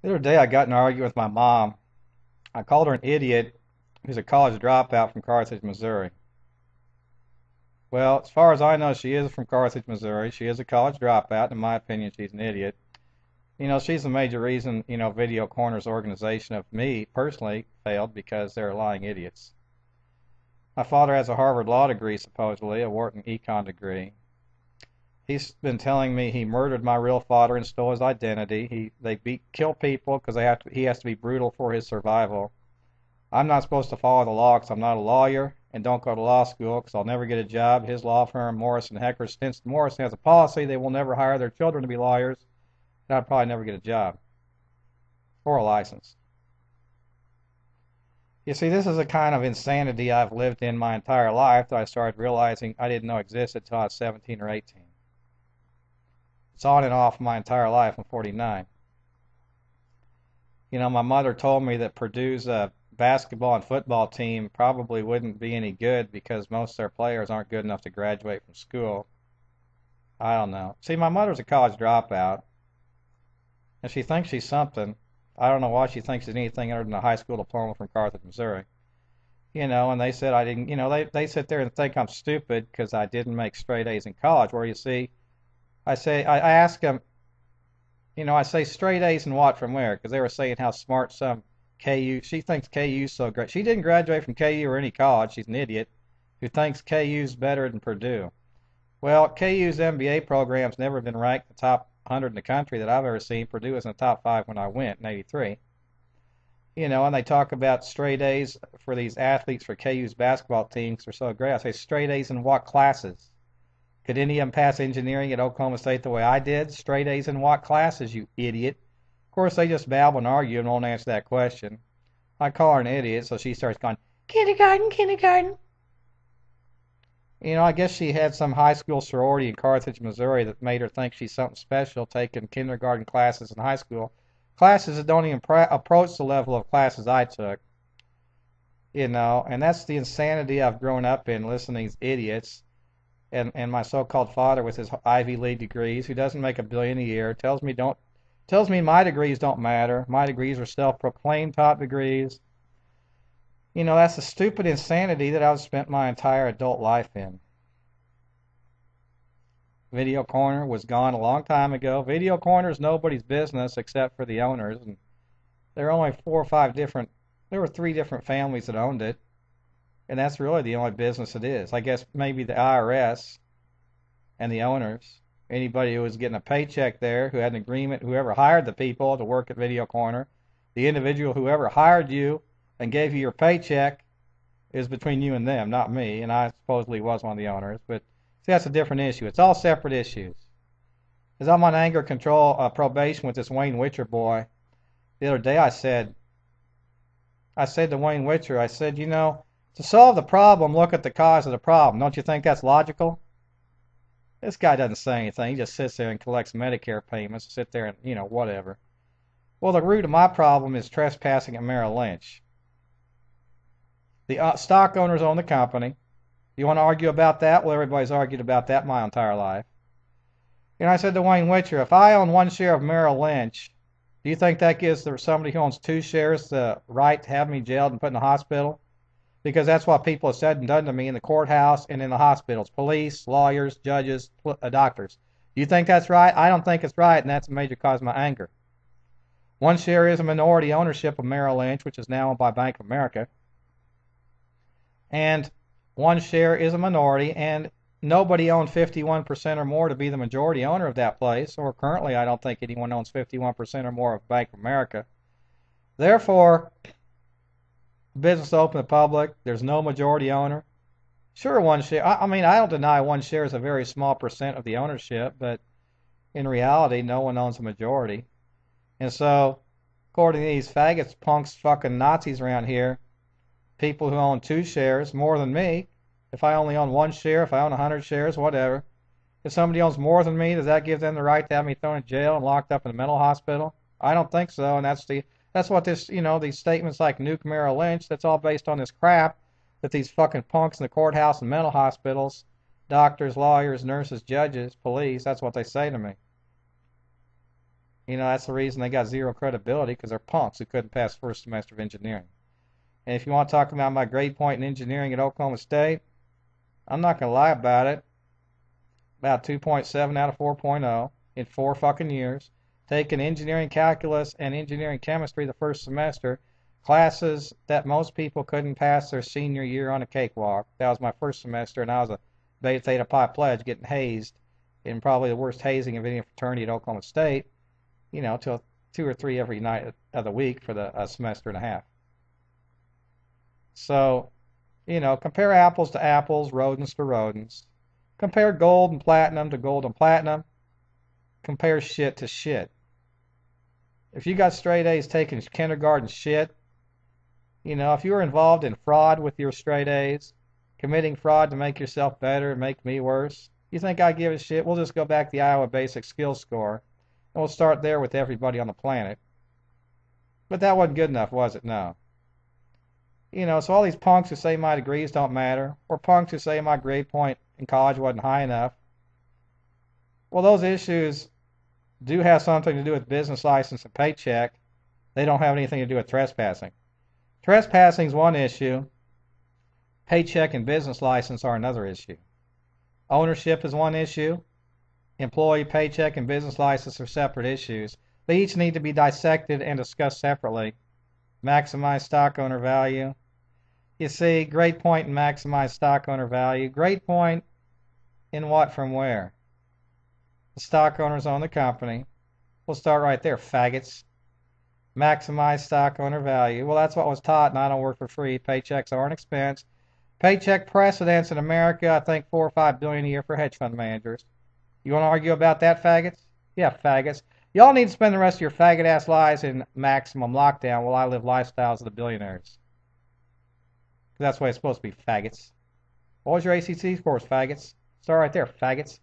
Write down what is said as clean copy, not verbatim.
The other day I got in an argument with my mom. I called her an idiot who's a college dropout from Carthage, Missouri. Well, as far as I know, she is from Carthage, Missouri. She is a college dropout. In my opinion, she's an idiot. She's a major reason, Video Corner's organization of me personally failed because they're lying idiots. My father has a Harvard Law degree, supposedly, a Wharton Econ degree. He's been telling me he murdered my real father and stole his identity. Kill people because he has to be brutal for his survival. I'm not supposed to follow the law because I'm not a lawyer and don't go to law school because I'll never get a job. His law firm, Morrison Hecker Stinson Morrison, has a policy they will never hire their children to be lawyers, and I'd probably never get a job or a license. You see, this is a kind of insanity I've lived in my entire life that I started realizing I didn't know existed until I was 17 or 18. It's on and off my entire life. I'm 49. My mother told me that Purdue's basketball and football team probably wouldn't be any good because most of their players aren't good enough to graduate from school. I don't know. See, my mother's a college dropout, and she thinks she's something. I don't know why she thinks she's anything other than a high school diploma from Carthage, Missouri. And they said I didn't, they sit there and think I'm stupid because I didn't make straight A's in college, where you see, I ask them, I say straight A's and what from where? Because they were saying how smart some she thinks KU's so great. She didn't graduate from KU or any college. She's an idiot who thinks KU's better than Purdue. Well, KU's MBA program's never been ranked the top 100 in the country that I've ever seen. Purdue was in the top 5 when I went in '83. And they talk about straight A's for these athletes for KU's basketball teams. They're so great. I say straight A's in what classes? Could any of them pass engineering at Oklahoma State the way I did? Straight A's in what classes, you idiot? Of course, they just babble and argue and won't answer that question. I call her an idiot, so she starts going, kindergarten, kindergarten. I guess she had some high school sorority in Carthage, Missouri that made her think she's something special taking kindergarten classes in high school. Classes that don't even approach the level of classes I took. And that's the insanity I've grown up in, listening to these idiots. And my so-called father with his Ivy League degrees, who doesn't make $1 billion a year, tells me my degrees don't matter. My degrees are self-proclaimed top degrees. That's the stupid insanity that I've spent my entire adult life in. Video Corner was gone a long time ago. Video Corner is nobody's business except for the owners, and there are only 4 or 5 different. There were 3 different families that owned it. And that's really the only business it is. I guess maybe the IRS and the owners, anybody who was getting a paycheck there, who had an agreement, whoever hired the people to work at Video Corner, the individual whoever hired you and gave you your paycheck is between you and them, not me. And I supposedly was one of the owners. But see, that's a different issue. It's all separate issues. As I'm on anger control probation with this Wayne Witcher boy, the other day I said to Wayne Witcher, I said, to solve the problem, look at the cause of the problem. Don't you think that's logical? This guy doesn't say anything. He just sits there and collects Medicare payments, sit there and, whatever. Well, the root of my problem is trespassing at Merrill Lynch. The stock owners own the company. You want to argue about that? Well, everybody's argued about that my entire life. And I said to Wayne Witcher, if I own 1 share of Merrill Lynch, do you think that gives somebody who owns 2 shares the right to have me jailed and put in the hospital? Because that's what people have said and done to me in the courthouse and in the hospitals. Police, lawyers, judges, doctors. Do you think that's right? I don't think it's right, and that's a major cause of my anger. 1 share is a minority ownership of Merrill Lynch, which is now owned by Bank of America. And 1 share is a minority, and nobody owned 51% or more to be the majority owner of that place, or currently I don't think anyone owns 51% or more of Bank of America. Therefore, business open to the public, there's no majority owner. Sure, 1 share, I mean, I don't deny 1 share is a very small percent of the ownership, but in reality, no one owns a majority. And so, according to these faggots, punks, fucking Nazis around here, people who own 2 shares, more than me, if I only own 1 share, if I own 100 shares, whatever, if somebody owns more than me, does that give them the right to have me thrown in jail and locked up in a mental hospital? I don't think so, and that's what this, these statements like nuke Merrill Lynch, that's all based on this crap that these fucking punks in the courthouse and mental hospitals, doctors, lawyers, nurses, judges, police, that's what they say to me. That's the reason they got zero credibility because they're punks who couldn't pass first semester of engineering. And if you want to talk about my grade point in engineering at Oklahoma State, I'm not going to lie about it. About 2.7 out of 4.0 in 4 fucking years. Taking engineering calculus and engineering chemistry the first semester, classes that most people couldn't pass their senior year on a cakewalk. That was my first semester, and I was a Beta Theta Pi pledge getting hazed in probably the worst hazing of any fraternity at Oklahoma State, till 2 or 3 every night of the week for the semester and a half. So, compare apples to apples, rodents to rodents. Compare gold and platinum to gold and platinum. Compare shit to shit. If you got straight A's taking kindergarten shit, if you were involved in fraud with your straight A's, committing fraud to make yourself better and make me worse, you think I give a shit? We'll just go back to the Iowa Basic Skills Score, and we'll start there with everybody on the planet. But that wasn't good enough, was it? No. So all these punks who say my degrees don't matter, or punks who say my grade point in college wasn't high enough, well, those issues do have something to do with business license and paycheck. They don't have anything to do with trespassing. Trespassing is one issue. Paycheck and business license are another issue. Ownership is one issue. Employee paycheck and business license are separate issues. They each need to be dissected and discussed separately. Maximize stock owner value. You see, grade point and maximize stock owner value. Grade point in what from where? The stock owners own the company. We'll start right there, faggots. Maximize stock owner value. Well, that's what was taught, and I don't work for free. Paychecks are an expense. Paycheck precedents in America, I think 4 or 5 billion a year for hedge fund managers. You want to argue about that, faggots? Yeah, faggots. Y'all need to spend the rest of your faggot-ass lives in maximum lockdown while I live lifestyles of the billionaires. That's the way it's supposed to be, faggots. What was your ACT scores, faggots? Start right there, faggots.